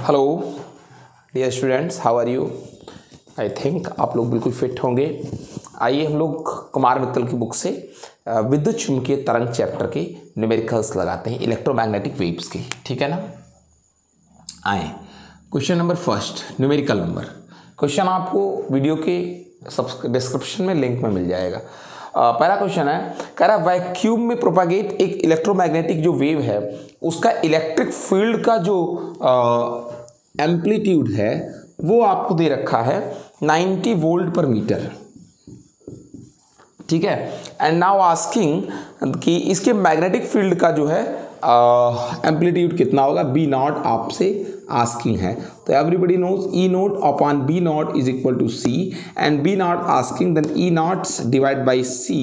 Hello dear students, how are you. I think आप लोग बिल्कुल फिट होंगे। आइए हम लोग कुमार मित्तल की बुक से विद्युत चुम्बकीय तरंग चैप्टर के न्यूमेरिकल्स लगाते हैं, इलेक्ट्रोमैग्नेटिक वेव्स के। ठीक है ना। आए question number first, numerical number. Question आपको वीडियो के डिस्क्रिप्शन में लिंक में मिल जाएगा। पहला क्वेश्चन है, कह रहा वैक्यूम में प्रोपागेट एक इलेक्ट्रोमैग्नेटिक जो वेव है उसका इलेक्ट्रिक फील्ड का जो एम्पलीट्यूड है वो आपको दे रखा है 90 वोल्ट पर मीटर। ठीक है। एंड नाउ आस्किंग कि इसके मैग्नेटिक फील्ड का जो है एम्पलीट्यूड कितना होगा, बी नॉट आपसे आस्किंग है। तो everybody knows E naught upon B naught is equal to C, and B naught asking then E naught's divide by C,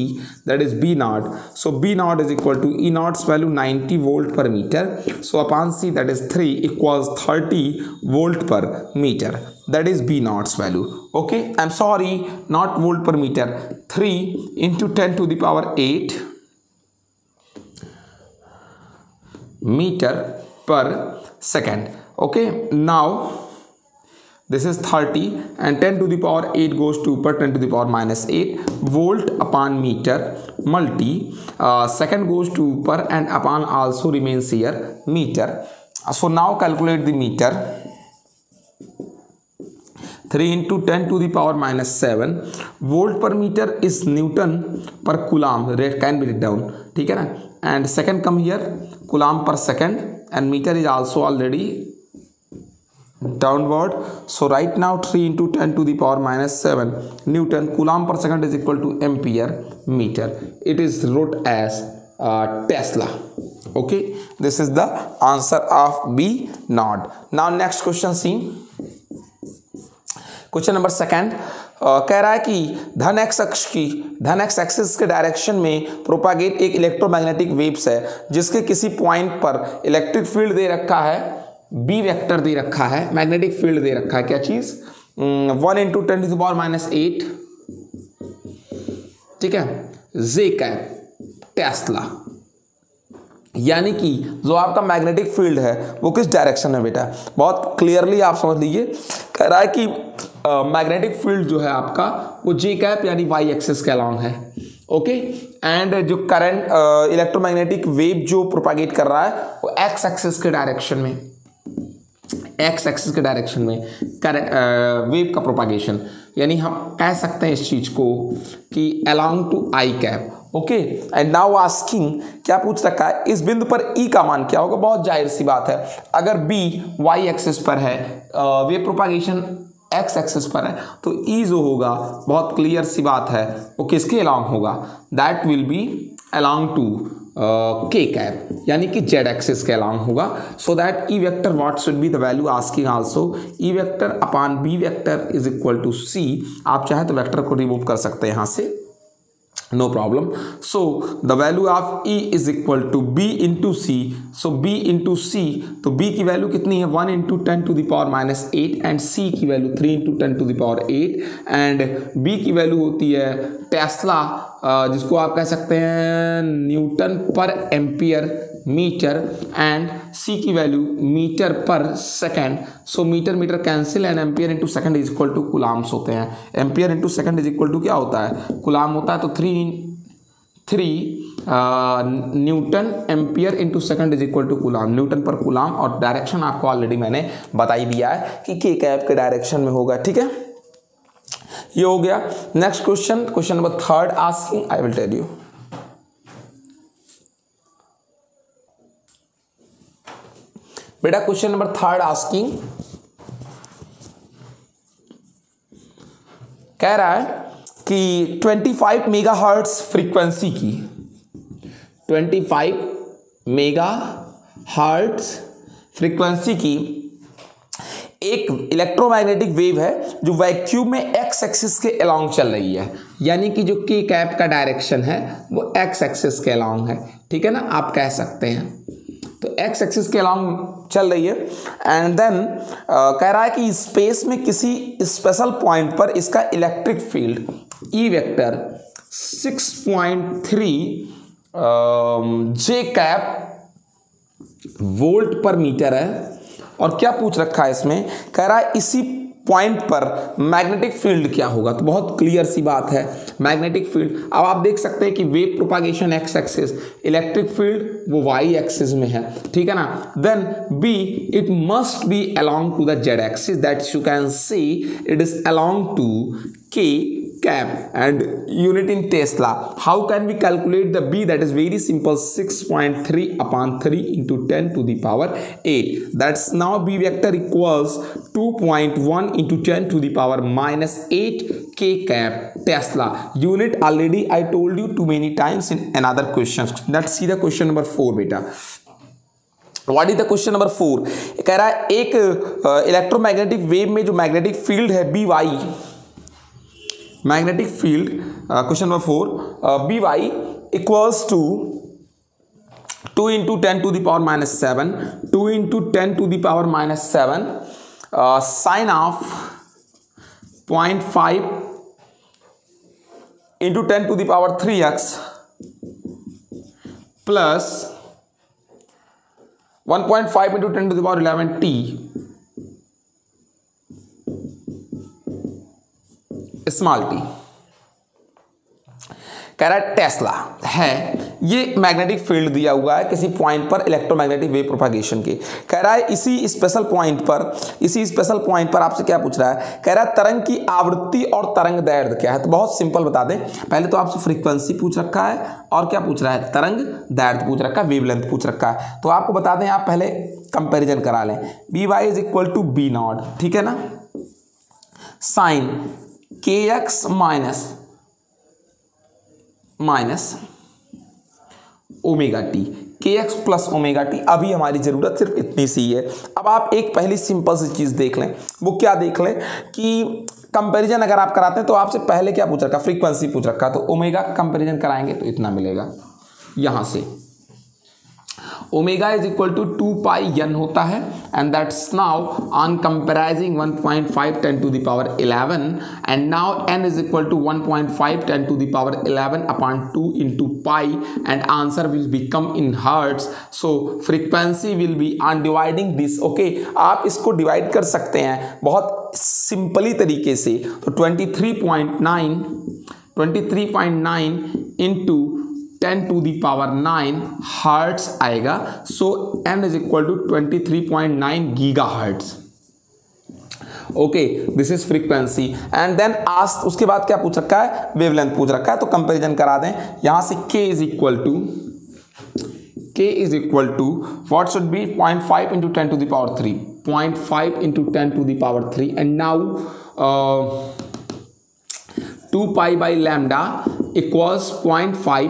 that is B naught. So B naught is equal to E naught's value 90 volt per metre, so upon C that is 3 equals 30 volt per metre, that is B naughts value. Okay, I'm sorry, not volt per meter, 3 into 10 to the power 8 meter per second. Okay, now this is 30 and 10 to the power 8 goes to ऊपर 10 to the power minus 8 volt upon meter multi second goes to ऊपर and upon also remains here meter. So now calculate the meter. 3 into 10 to the power minus 7 volt per meter is Newton per coulomb, rate can be written down. ठीक है ना। and second come here, coulomb per second, and meter is also already downward. So right now 3 into 10 to the power minus 7 Newton coulomb per second is equal to ampere meter. It is wrote as Tesla. Okay, this is the answer of B naught. Now next question, see question number second. कह रहा है कि धन x axis के direction में propagate एक electromagnetic waves है जिसके किसी पॉइंट पर इलेक्ट्रिक फील्ड दे रखा है, बी वेक्टर दे रखा है, मैग्नेटिक फील्ड दे रखा है। क्या चीज? 1 into 10 to the power minus 8, ठीक है, जे कैप टेस्ला। यानी कि जो आपका मैग्नेटिक फील्ड है वो किस डायरेक्शन में बेटा, बहुत क्लियरली आप समझ लीजिए। कह रहा है कि मैग्नेटिक फील्ड जो है आपका वो जे कैप यानी वाई एक्सिस के अलॉन्ग है। ओके, एंड जो करंट इलेक्ट्रोमैग्नेटिक वेव जो प्रोपागेट कर रहा है वो एक्स एक्सिस के डायरेक्शन में, एक्स एक्सिस के डायरेक्शन में वेव का प्रोपागेशन, यानी हम कह सकते हैं इस चीज को कि along to i cap. Okay, and now asking, क्या पूछ रखा है, इस बिंदु पर ई का मान क्या होगा। बहुत जाहिर सी बात है, अगर बी वाई एक्सिस पर है, वेव प्रोपागेशन एक्स एक्सिस पर है, तो ई जो होगा बहुत क्लियर सी बात है वो किसके अलॉन्ग होगा, that will be along to K cap, यानी कि जेड एक्सिस के अलॉन्ग होगा। So that E vector what should be the value asking also, E vector upon B vector is equal to C. आप चाहे तो vector को remove कर सकते हैं यहाँ से, no problem. So the value of E is equal to B into C. So B into C, तो B की वैल्यू कितनी है, 1 into 10 to the power minus 8, and C की value 3 into 10 to the power 8, and B की value होती है Tesla, जिसको आप कह सकते हैं न्यूटन पर एम्पियर मीटर, एंड C की वैल्यू मीटर पर second. So metre metre cancel and ampere into second is equal to coulombs होते हैं। Ampere into second is equal to क्या होता है, कुलाम होता है। तो 3 newton ampere into second is equal to coulomb, newton पर कुलाम, और डायरेक्शन आपको ऑलरेडी मैंने बता ही दिया है कि के कैप के डायरेक्शन में होगा। ठीक है, ये हो गया। Next question, question number third asking, I will tell you. बेटा क्वेश्चन नंबर थर्ड आस्किंग कह रहा है कि 25 मेगाहर्ट्ज फ्रीक्वेंसी की, 25 मेगाहर्ट्ज फ्रीक्वेंसी की एक इलेक्ट्रोमैग्नेटिक वेव है जो वैक्यूम में एक्स एक्सिस के अलॉन्ग चल रही है, यानी कि जो के कैप का डायरेक्शन है वो एक्स एक्सिस के अलॉन्ग है। ठीक है ना, आप कह सकते हैं। तो एक्स एक्सिस के अलॉन्ग चल रही है, एंड देन कह रहा है कि स्पेस में किसी स्पेशल पॉइंट पर इसका इलेक्ट्रिक फील्ड ई वेक्टर 6.3 जे कैप वोल्ट पर मीटर है, और क्या पूछ रखा है इसमें, कह रहा है इसी पॉइंट पर मैग्नेटिक फील्ड क्या होगा। तो बहुत क्लियर सी बात है, मैग्नेटिक फील्ड। अब आप देख सकते हैं कि wave propagation x axis, electric field वो वाई एक्सिस में है, ठीक है ना। Then B, it must be along to the z axis, that you can see it is along to k cap and unit in Tesla. How can we calculate the B? That is very simple, 6.3 upon 3 into 10 to the power 8. That's now B vector equals 2.1 into 10 to the power minus 8 k cap Tesla. Unit already I told you too many times in another questions. Let's see the question number 4 beta. What is the question number 4? कह रहा है एक electromagnetic wave में जो magnetic field है B y, magnetic field, question number 4, B y equals to 2 into 10 to the power minus 7, 2 into 10 to the power minus 7 sine of 0.5 into 10 to the power 3x plus 1.5 into 10 to the power 11 t small T. कह रहा है Tesla है, ये magnetic field दिया हुआ है किसी point पर इलेक्ट्रोमैग्नेटिक वेव प्रोपागेशन के। कह रहा है इसी स्पेशल पॉइंट पर आपसे क्या पूछ रहा है, कह रहा है तरंग की आवृत्ति और तरंग दैर्ध्य क्या है। तो बहुत सिंपल बता दें, पहले तो आपसे फ्रीक्वेंसी पूछ रखा है और क्या पूछ रहा है, तरंग दैर्ध्य पूछ रखा है, वेवलेंथ पूछ रखा है। तो आपको बता दें, आप पहले कंपेरिजन करा लें, B Y is equal to B naught, ठीक है ना, sine k x minus omega t, k x plus omega t. अभी हमारी जरूरत सिर्फ इतनी सी है। अब आप एक पहली सिंपल सी चीज देख लें, वो क्या देख लें कि कंपैरिजन अगर आप कराते हैं तो आपसे पहले क्या पूछ रखा, फ्रीक्वेंसी पूछ रखा, तो ओमेगा का कंपैरिजन कराएंगे तो इतना मिलेगा। यहां से omega is equal to 2 pi n होता है, and that's now on comparing 1.5 10 to the power 11, and now n is equal to 1.5 10 to the power 11 upon 2 into pi, and answer will become in hertz. So frequency will be on dividing this. Okay, आप इसको divide कर सकते हैं बहुत simply तरीके से। तो 23.9 into 10 to the power 9 hertz आएगा। So n is equal to 23.9 giga hertz. Okay, this is frequency. And then आज उसके बाद क्या पूछ रखा है, वेवलेंथ पूछ रखा है। तो कंपैरिजन करा दें, यहां से k is equal to what should be 0.5 into 10 to the power 3, 0.5 into 10 to the power 3, and now 2 pi by lambda equals 0.5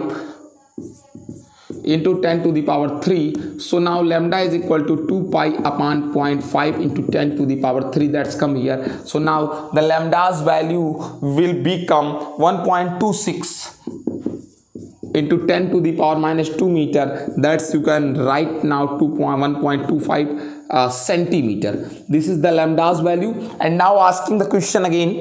into 10 to the power 3. So now lambda is equal to 2 pi upon 0.5 into 10 to the power 3. That's come here. So now the lambda's value will become 1.26 into 10 to the power minus 2 meter. That's you can write now 1.25 centimeter. This is the lambda's value. And now asking the question again,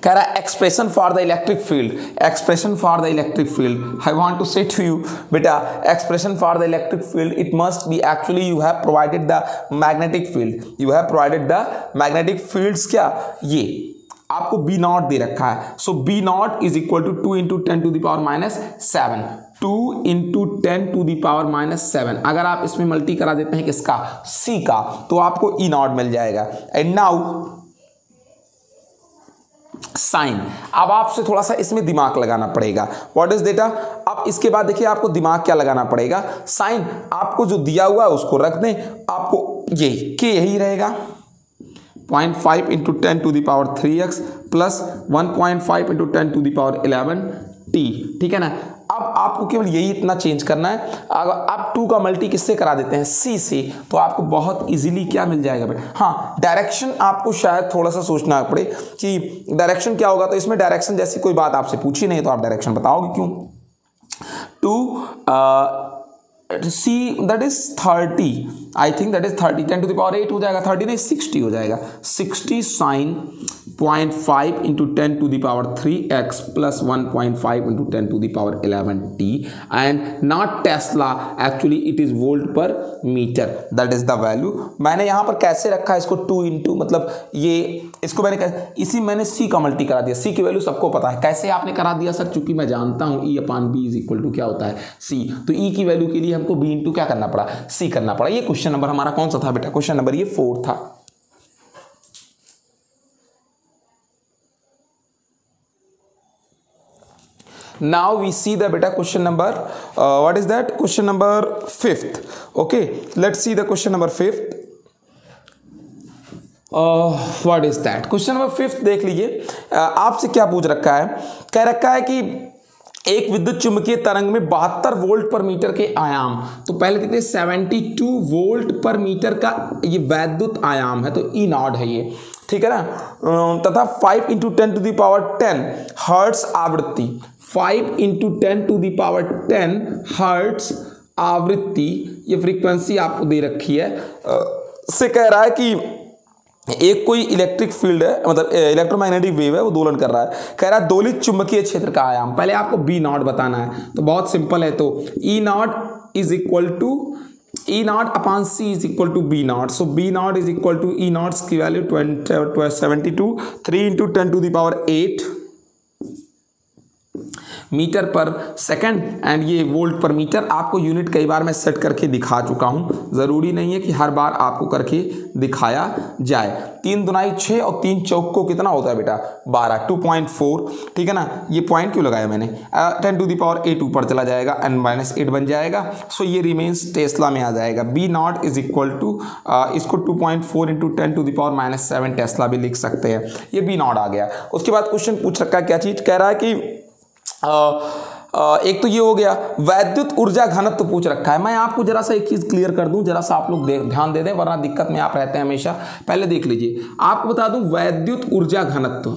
कह रहा है expression for the electric field, expression for the electric field. I want to say to you बेटा, expression for the electric field it must be actually you have provided the magnetic field, you have provided the magnetic fields. क्या ये आपको B naught दे रखा है। So B naught is equal to 2 into 10 to the power minus 7, 2 into 10 to the power minus 7। अगर आप इसमें multi करा देते हैं किसका, सी का, तो आपको ई नॉट मिल जाएगा। And now sine. अब आपसे थोड़ा सा इसमें दिमाग लगाना पड़ेगा। व्हाट इज डेटा, अब इसके बाद देखिए आपको दिमाग क्या लगाना पड़ेगा। साइन आपको जो दिया हुआ है उसको रख दें, आपको ये के यही रहेगा 0.5 into 10 to the power 3x plus 1.5 into 10 to the power 11 t, ठीक है ना। अब आपको केवल यही इतना चेंज करना है। अगर आप 2 का मल्टी किससे करा देते हैं, c से, तो आपको बहुत इजीली क्या मिल जाएगा बेटा। हाँ, डायरेक्शन आपको शायद थोड़ा सा सोचना पड़े कि डायरेक्शन क्या होगा। तो इसमें डायरेक्शन जैसी कोई बात आपसे पूछी नहीं तो आप डायरेक्शन बताओगे क्यों। 2 c that is 30, I think that is 30, 10 to the power 8 हो जाएगा, 30 नहीं 60 हो जाएगा, 60 sine 0.5 into 10⁻³ x + 1.5 into 10⁻11t and naught tesla, actually it is volt per metre, that is the value. मैंने यहाँ पर कैसे रखा है इसको 2 इंटू, मतलब ये इसको मैंने c का मल्टी करा दिया। c की वैल्यू सबको पता है, कैसे आपने करा दिया सर? चूंकि मैं जानता हूँ E/B इज इक्वल टू क्या होता है c, तो e की वैल्यू के लिए हमको b इंटू क्या करना पड़ा, c करना पड़ा। ये क्वेश्चन नंबर हमारा कौन सा था बेटा? क्वेश्चन नंबर ये 4 था। Now we see the beta question number what is that? Question number 5th. Okay, let's see the question number 5th. What is that? Question number 5th देख लीजिए। आपसे क्या पूछ रखा है? कह रखा है कि एक विद्युत चुंबकीय तरंग में 72 वोल्ट पर मीटर के आयाम, तो पहले देखते 72 वोल्ट पर मीटर का ये वैद्युत आयाम है, तो E0 है ये, ठीक है ना, तथा 5 इंटू 10⁻10 हर्ट्ज आवृत्ति, 5 इंटू 10⁻10 हर्ट्ज आवृत्ति, ये फ्रीक्वेंसी आपको दे रखी है। से कह रहा है कि एक कोई इलेक्ट्रिक फील्ड है, मतलब इलेक्ट्रोमैग्नेटिक वेव है, वो दोलन कर रहा है। कह रहा है दोलित चुंबकीय क्षेत्र का आयाम, पहले आपको B0 बताना है, तो बहुत सिंपल है, तो E0 is equal to E0/C is equal to B0, so B0 is equal to E0 की value 72, 3 into 10⁸ metre per second and ये वोल्ट पर मीटर। आपको यूनिट कई बार मैं सेट करके दिखा चुका हूं, ज़रूरी नहीं है कि हर बार आपको करके दिखाया जाए। 3 दूनाई 6 और 3 चौक को कितना होता है बेटा? 12, 2.4, ठीक है ना। ये पॉइंट क्यों लगाया मैंने? 10⁸ ऊपर चला जाएगा, n-8 बन जाएगा, सो ये रिमेन्स टेस्ला में आ जाएगा। B0 इज इक्वल टू इसको 2.4 इंटू 10⁻⁻7 टेस्ला भी लिख सकते हैं, ये B0 आ गया। उसके बाद क्वेश्चन पूछ रखा है, क्या चीज़ कह रहा है कि एक तो ये हो गया, वैद्युत ऊर्जा घनत्व पूछ रखा है। मैं आपको जरा सा एक चीज क्लियर कर दूं, जरा सा आप लोग ध्यान दे दें, वरना दिक्कत में आप रहते हैं हमेशा। पहले देख लीजिए, आपको बता दूं वैद्युत ऊर्जा घनत्व,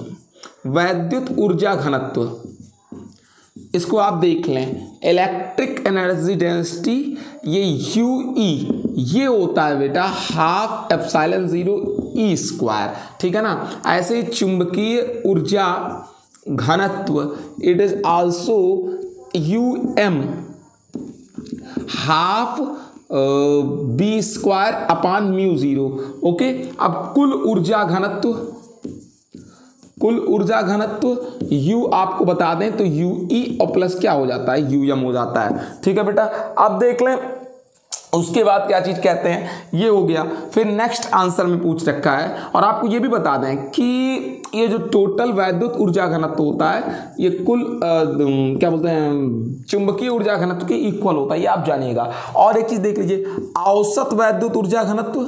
वैद्युत ऊर्जा घनत्व, इसको आप देख लें, इलेक्ट्रिक एनर्जी डेंसिटी, ये UE ये होता है बेटा 12ε0 E², ठीक है ना। ऐसे चुंबकीय ऊर्जा घनत्व, it is also UM 12 B²/μ0। Okay, अब कुल ऊर्जा घनत्व, कुल ऊर्जा घनत्व U आपको बता दें तो UE और प्लस क्या हो जाता है, UM हो जाता है, ठीक है बेटा। अब देख लें उसके बाद क्या चीज कहते हैं, ये हो गया। फिर नेक्स्ट आंसर में पूछ रखा है, और आपको ये भी बता दें कि ये जो टोटल वैद्युत ऊर्जा घनत्व होता है, ये कुल क्या बोलते हैं, चुंबकीय ऊर्जा घनत्व के इक्वल होता है, ये आप जानिएगा। और एक चीज देख लीजिए, औसत वैद्युत ऊर्जा घनत्व,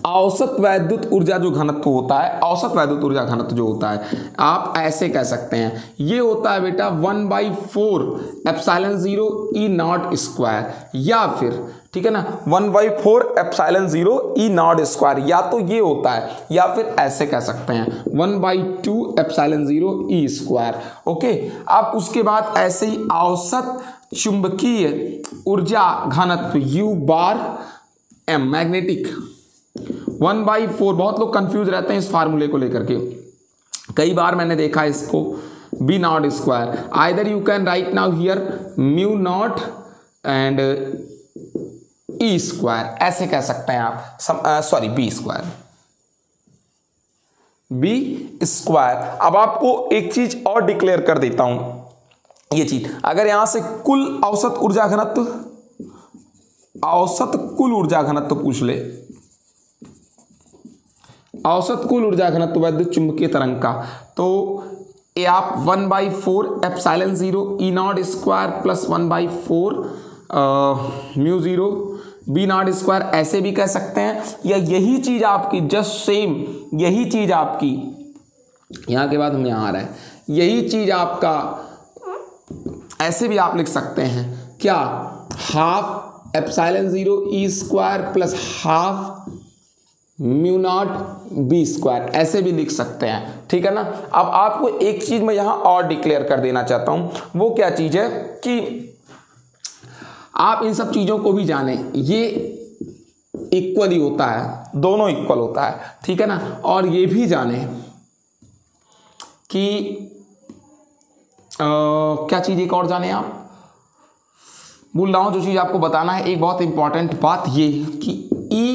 औसत वैद्युत ऊर्जा जो घनत्व होता है, औसत वैद्युत ऊर्जा घनत्व जो होता है, आप ऐसे कह सकते हैं, ये होता है बेटा 1/4ε0 E0², या फिर ठीक है ना 1/4ε0 E0², या तो ये होता है, या फिर ऐसे कह सकते हैं 1/2ε0 E²। ओके, अब उसके बाद ऐसे ही औसत चुंबकीय ऊर्जा घनत्व U⁻m मैग्नेटिक 1/4। बहुत लोग कंफ्यूज रहते हैं इस फार्मूले को लेकर के, कई बार मैंने देखा इसको B0²। Either you can write now here μ0 and E², ऐसे कह सकते हैं आप, सॉरी B²। अब आपको एक चीज और डिक्लेयर कर देता हूं, ये चीज अगर यहां से कुल औसत ऊर्जा घनत्व, औसत कुल ऊर्जा घनत्व पूछ ले, औसत कुल ऊर्जा घनत्व वैद्युत चुंबकीय तरंग का, तो ये आप 1/4ε0 E0² प्लस 1/4μ0 B0² ऐसे भी कह सकते हैं, या यही चीज आपकी जस्ट सेम, यही चीज आपकी यहां के बाद हम यहां आ रहे हैं, यही चीज आपका ऐसे भी आप लिख सकते हैं, क्या 12ε0 E² प्लस 12μ0 B², ऐसे भी लिख सकते हैं, ठीक है ना। अब आपको एक चीज मैं यहां और डिक्लेयर कर देना चाहता हूं, वो क्या चीज है कि आप इन सब चीजों को भी जानें। ये इक्वली होता है, दोनों इक्वल होता है, ठीक है ना। और ये भी जाने कि क्या चीज़ एक और जाने, आप भूल रहा हूं जो चीज़ आपको बताना है, एक बहुत इंपॉर्टेंट बात ये कि E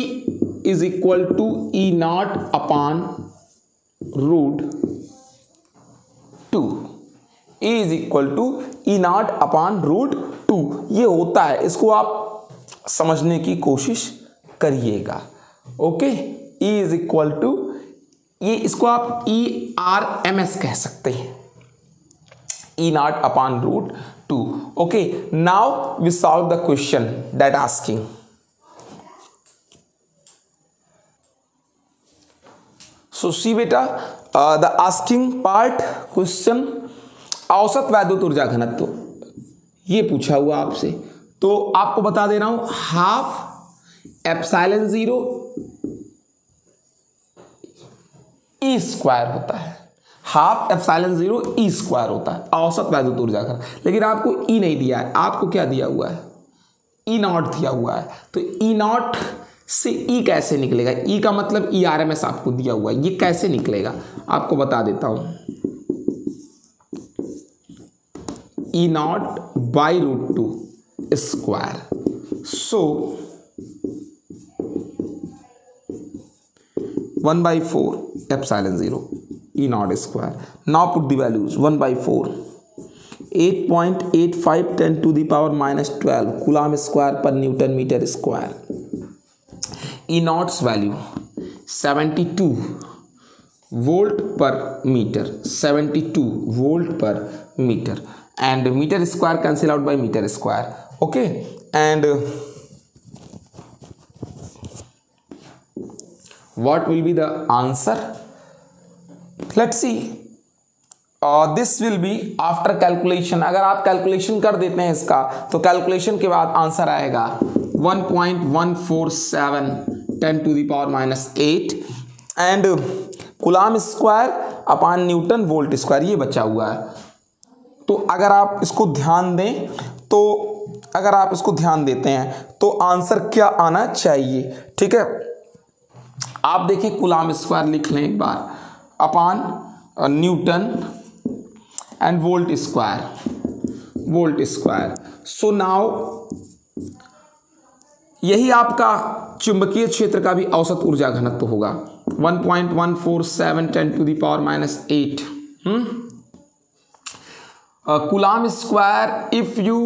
is equal to E naught upon root 2, E is equal to E naught upon root 2, ये होता है, इसको आप समझने की कोशिश करिएगा। Okay, E is equal to, ये इसको आप ERMS कह सकते हैं, E naught upon root 2. Okay, now we solve the question that asking. So see beta, the asking part question, औसत वैद्युत ऊर्जा घनत्व ये पूछा हुआ आपसे, तो आपको बता दे रहा हूं हाफ एप्सिलॉन 0 ई स्क्वायर होता है, हाफ एप्सिलॉन 0 ई स्क्वायर होता है औसत वैद्युत ऊर्जा का। लेकिन आपको ई नहीं दिया है, आपको क्या दिया हुआ है, ई नॉट दिया हुआ है। तो ई नॉट से ई कैसे निकलेगा, ई का मतलब ERMS आपको दिया हुआ है, ये कैसे निकलेगा आपको बता देता हूं, E naught by root 2 square, so 1/4 epsilon 0 E naught square. Now put the values 1/4, 8.85 10 to the power minus 12 coulomb square per newton metre square. E naught's value 72 volt per metre, 72 volt per metre, and metre square cancel out by metre square. Okay, and what will be the answer? Let's see. This will be after calculation. अगर आप calculation कर देते हैं इसका, तो calculation के बाद answer आएगा 1.147 10 to the power minus 8 and coulomb square upon Newton volt square, ये बचा हुआ है। तो अगर आप इसको ध्यान दें, तो अगर आप इसको ध्यान देते हैं तो आंसर क्या आना चाहिए, ठीक है। आप देखिए कूलम स्क्वायर लिख लें एक बार, upon newton and volt square. So now यही आपका चुंबकीय क्षेत्र का भी औसत ऊर्जा घनत्व होगा 1.147 10 to the power minus 8 coulomb square. If you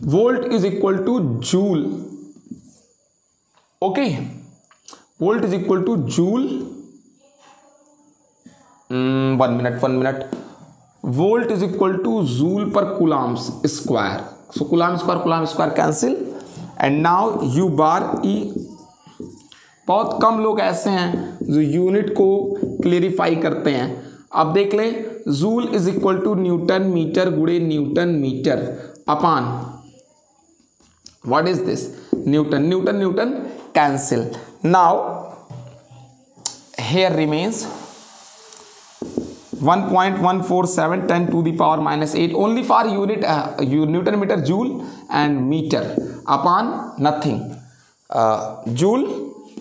volt is equal to joule, okay, volt is equal to joule, 1 minute, volt is equal to joule per coulomb square. So coulomb square cancel, and now you bar E. बहुत कम लोग ऐसे हैं जो unit को clarify करते हैं। अब देख लें, joule is equal to newton metre गुणे newton metre upon what is this, newton cancel. Now here remains 1.147 10 to the power minus 8 only for unit Newton meter joule and meter upon nothing, joule,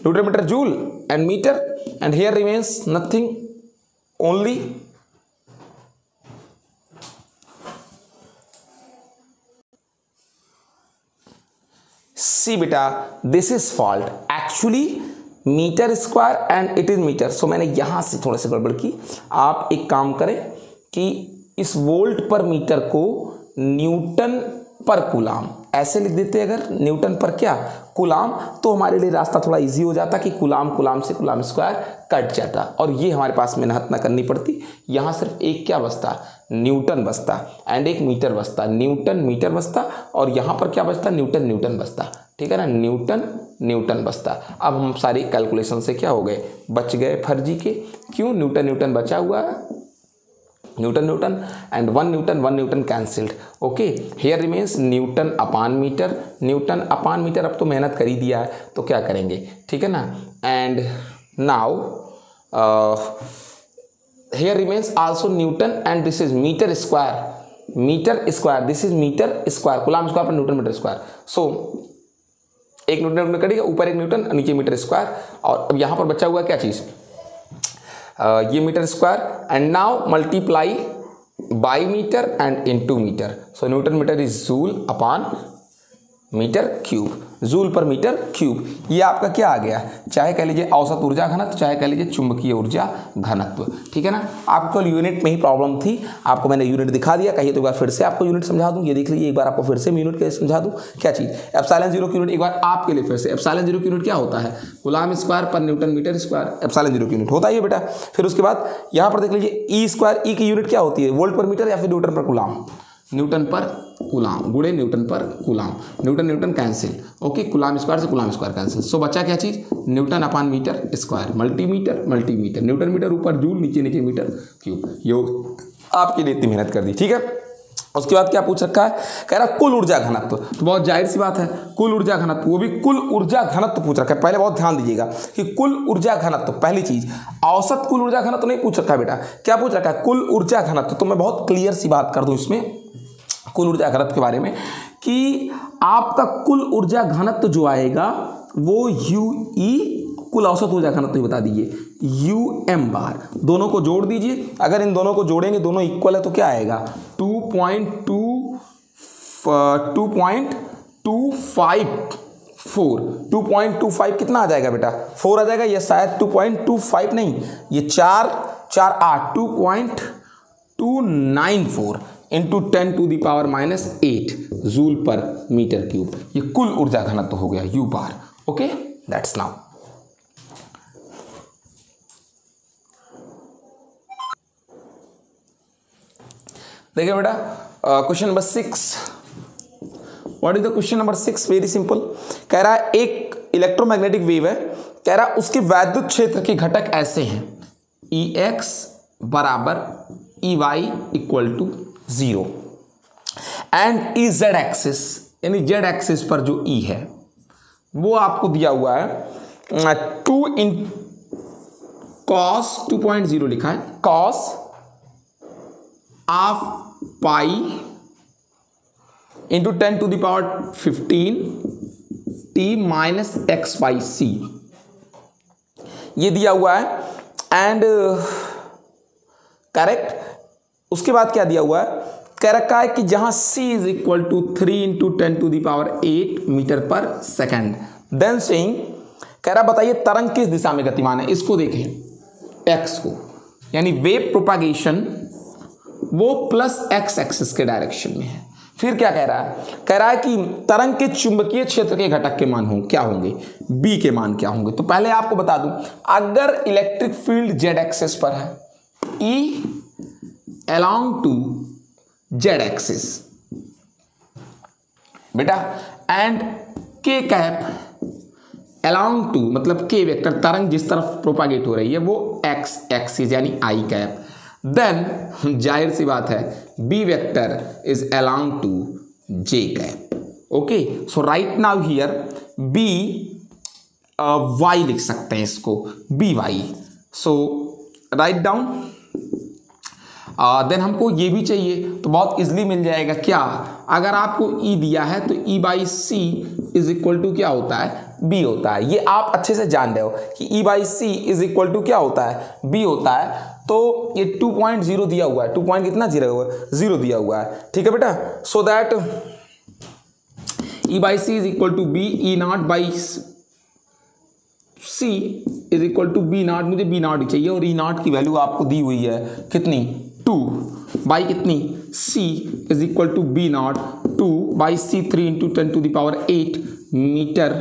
Newton meter joule and meter, and here remains nothing, only see beta, this is fault actually metre square and it is metre. So मैंने यहां से थोड़ा सा गड़बड़ की। आप एक काम करें कि इस वोल्ट पर मीटर को न्यूटन पर कूलम ऐसे लिख देते, अगर न्यूटन पर क्या कूलम, तो हमारे लिए रास्ता थोड़ा इजी हो जाता कि कूलम से कूलम स्क्वायर कट जाता और ये हमारे पास मेहनत ना करनी पड़ती। यहाँ सिर्फ एक क्या बचता, न्यूटन बचता एंड एक मीटर बचता, न्यूटन मीटर बचता, और यहाँ पर क्या बचता, न्यूटन बचता, ठीक है ना, न्यूटन बचता। अब हम सारी कैलकुलेशन से क्या हो गए, बच गए फर्जी के। क्यों, न्यूटन बचा हुआ है, newton and 1 newton cancelled. Okay, here remains newton upon metre. अब तो मेहनत कर ही दिया है तो क्या करेंगे, ठीक है ना। And now here remains also newton and this is metre square metre square, this is metre square, coulomb square per newton metre square. So एक न्यूटन कटिएगा, ऊपर एक न्यूटन नीचे मीटर स्क्वायर, और अब यहाँ पर बचा हुआ क्या चीज़, ये metre square, and now multiply by metre and into metre. So newton metre is joule upon metre cube, joule per metre cube. ये आपका क्या आ गया, चाहे कह लीजिए औसत ऊर्जा घनत्व, चाहे कह लीजिए चुंबकीय ऊर्जा घनत्व, ठीक है ना। आपको यूनिट में ही प्रॉब्लम थी, आपको मैंने यूनिट दिखा दिया, कहिए तो एक बार फिर से आपको यूनिट समझा दूं, ये देख लीजिए एक बार आपको फिर से यूनिट कैसे समझा दूं, क्या चीज़, एप्सिलॉन जीरो की यूनिट एक बार आपके लिए फिर से, एप्सिलॉन जीरो की यूनिट क्या होता है, coulomb square per newton metre square, epsilon zero की यूनिट होता है ये बेटा। फिर उसके बाद यहाँ पर देख लीजिए ई स्क्वायर, ई की यूनिट क्या होती है, वोल्ट पर मीटर या फिर newton per coulomb, newton per coulomb गुणे newton per coulomb, newton newton cancel, okay, coulomb square से कूलम स्क्वायर कैंसिल। सो बचा क्या चीज़, newton upon metre square, multimeter multimeter, newton metre ऊपर जूल, नीचे नीचे मीटर क्यूब। योग आपके लिए इतनी मेहनत कर दी, ठीक है। उसके बाद क्या पूछ रखा है, कह रहा कुल ऊर्जा घनत्व, तो बहुत जाहिर सी बात है, कुल ऊर्जा घनत्व, वो भी कुल ऊर्जा घनत्व पूछ रखा है। पहले बहुत ध्यान दीजिएगा कि कुल ऊर्जा घनत्व, पहली चीज औसत कुल ऊर्जा घनत्व नहीं पूछ रखा है बेटा, क्या पूछ रखा है, कुल ऊर्जा घनत्व। तो मैं बहुत क्लियर सी बात कर दूं इसमें कुल ऊर्जा घनत्व के बारे में, कि आपका कुल ऊर्जा घनत्व जो आएगा वो UE, कुल औसत ऊर्जा घनत्व बता दीजिए, UM बार, दोनों को जोड़ दीजिए। अगर इन दोनों को जोड़ेंगे, दोनों इक्वल है, तो क्या आएगा 2.25 कितना आ जाएगा बेटा, 4 आ जाएगा, ये शायद 2.25 नहीं, ये 4 4 8 2.294 into 10⁻⁻8 joule per metre cube, ये कुल ऊर्जा घनत्व हो गया U bar, okay, that's now. देखिए बेटा question number 6, what is the question number 6, very simple. कह रहा है एक इलेक्ट्रोमैग्नेटिक वेव है, कह रहा है उसके वैद्युत क्षेत्र के घटक ऐसे हैं, EX बराबर EY equal to 0 and EZ axis, यानी Z एक्सिस पर जो E है वो आपको दिया हुआ है 2 इन cos 2.0 लिखा है, cos of pi into 10⁻15 t minus x/c, ये दिया हुआ है एंड करेक्ट। उसके बाद क्या दिया हुआ है, कह रखा है कि जहां c is equal to 3 × 10⁸ metre पर सेकेंड, देन सेइंग, कह रहा बताइए तरंग किस दिशा में गतिमान है। इसको देखें x को, यानी वेव प्रोपागेशन वो प्लस x एक्सिस के डायरेक्शन में है। फिर क्या कह रहा है, कह रहा है कि तरंग के चुंबकीय क्षेत्र के घटक के मान क्या होंगे, b के मान क्या होंगे। तो पहले आपको बता दूं, अगर इलेक्ट्रिक फील्ड z एक्सिस पर है, E along to z axis बेटा, and k cap along to, मतलब k वेक्टर, तरंग जिस तरफ प्रोपागेट हो रही है वो x एक्सिस यानी i कैप, देन जाहिर सी बात है b vector is along to j cap, okay. So right now here b y लिख सकते हैं इसको, by, so write down. Then हमको ये भी चाहिए तो बहुत इजली मिल जाएगा, क्या, अगर आपको E दिया है तो E/c इज इक्वल टू क्या होता है, B होता है। ये आप अच्छे से जान रहे हो कि E/c इज इक्वल टू क्या होता है, B होता है। तो ये 2.0 दिया हुआ है, 2 पॉइंट कितना 0 दिया हुआ है, ठीक है बेटा। So that E/c is equal to B, E0/c is equal to B0, मुझे B0 ही चाहिए, और E0 की वैल्यू आपको दी हुई है कितनी, 2 बाई कितनी, c is equal to B0, 2/c 3 × 10⁸ metre,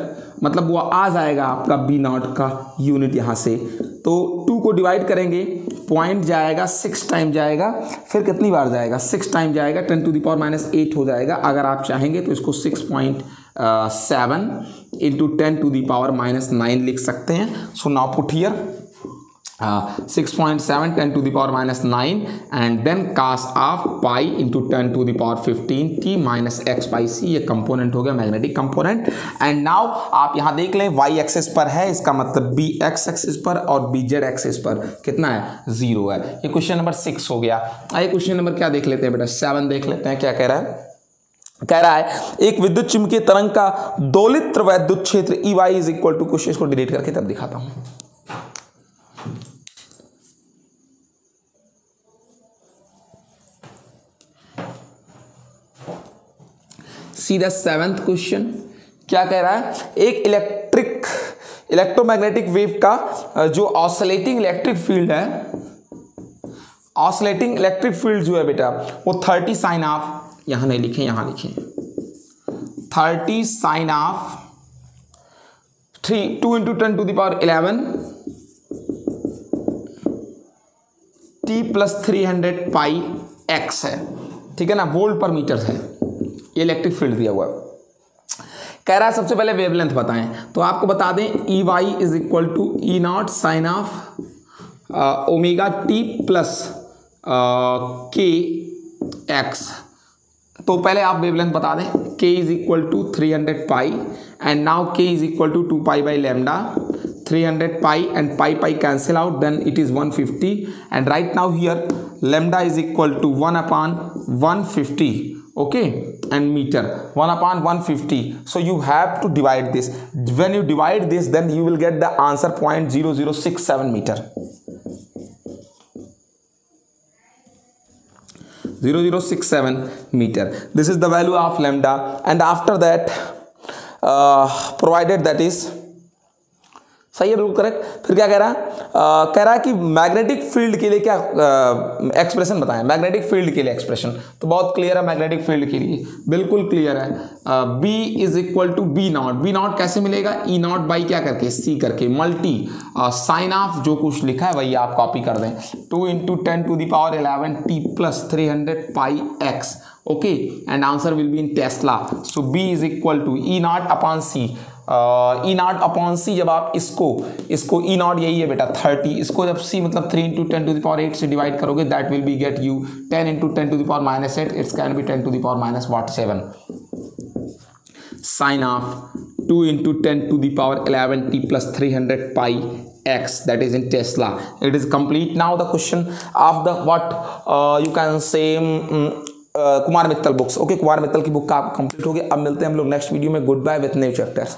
मतलब वो आ जाएगा आपका B0 का यूनिट यहाँ से। तो 2 को डिवाइड करेंगे, पॉइंट जाएगा 6 टाइम जाएगा, फिर कितनी बार जाएगा, 6 टाइम जाएगा, 10⁻⁸ हो जाएगा। अगर आप चाहेंगे तो इसको 6.7 × 10⁻⁹ लिख सकते हैं। So now put here 6.7 10 to the power minus 9 and then cos of pi into 10 to the power 15 t minus x by c, ये कंपोनेंट हो गया मैग्नेटिक कंपोनेंट। एंड नाउ आप यहाँ देख लें y एक्सिस पर है, इसका मतलब b x एक्सिस पर और b z एक्सिस पर कितना है 0 है। ये क्वेश्चन नंबर 6 हो गया। आइए क्वेश्चन नंबर क्या देख लेते हैं बेटा 7 देख लेते हैं क्या कह रहा है। कह रहा है एक विद्युत चुंबकीय तरंग का दोलित्र वैद्युत क्षेत्र E y is equal to, कुछ इसको डिलीट करके तब दिखाता हूं। सी द 7th क्वेश्चन क्या कह रहा है। एक इलेक्ट्रोमैग्नेटिक वेव का जो ऑसिलेटिंग इलेक्ट्रिक फील्ड है, ऑसिलेटिंग इलेक्ट्रिक फील्ड जो है बेटा वो 30 साइन ऑफ, यहां नहीं लिखे यहां लिखे 30 sine of 2 into 10 to the power 11 t plus 300 pi x है, ठीक है ना, वोल्ट पर मीटर है, ये इलेक्ट्रिक फील्ड दिया हुआ है। कह रहा है सबसे पहले वेवलेंथ बताएं, तो आपको बता दें E y is equal to E naught sine of omega t plus k x. तो पहले आप वेवलेंथ बता दें, k is equal to 300 pi and now k is equal to 2 pi by lambda, 300 pi and pi cancel out, then it is 150 and right now here lambda is equal to 1 upon 150, okay, and meter 1 upon 150. So you have to divide this. When you divide this, then you will get the answer 0.0067 meter. 0067 meter. This is the value of lambda and after that provided that is सही है, बिल्कुल correct. फिर क्या कह रहा है, कह रहा है कि मैग्नेटिक फील्ड के लिए क्या एक्सप्रेशन बताएं, मैग्नेटिक फील्ड के लिए एक्सप्रेशन तो बहुत क्लियर है, मैग्नेटिक फील्ड के लिए बिल्कुल क्लियर है। B is equal to B naught कैसे मिलेगा, ई नॉट बाई क्या करके सी करके मल्टी साइन ऑफ जो कुछ लिखा है वही आप कॉपी कर दें, 2 into 10 to the power 11 t plus 300 pi x, okay, and answer will be in Tesla. So B is equal to E naught upon C. E naught upon C, जब आप इसको ई नॉट यही है बेटा 30, इसको जब सी मतलब 3 into 10 to the power 8 से डिवाइड करोगे that will be get you 10 into 10 to the power minus 8, its can be 10 to the power minus 7 sine of 2 into 10 to the power 11 t plus 300 pi x, that is in Tesla. It is complete. Now the question of the what you can say Kumar Mittal books, okay, Kumar Mittal की book का complete हो गया। अब मिलते हैं हम लोग next video में। Good bye with new chapters.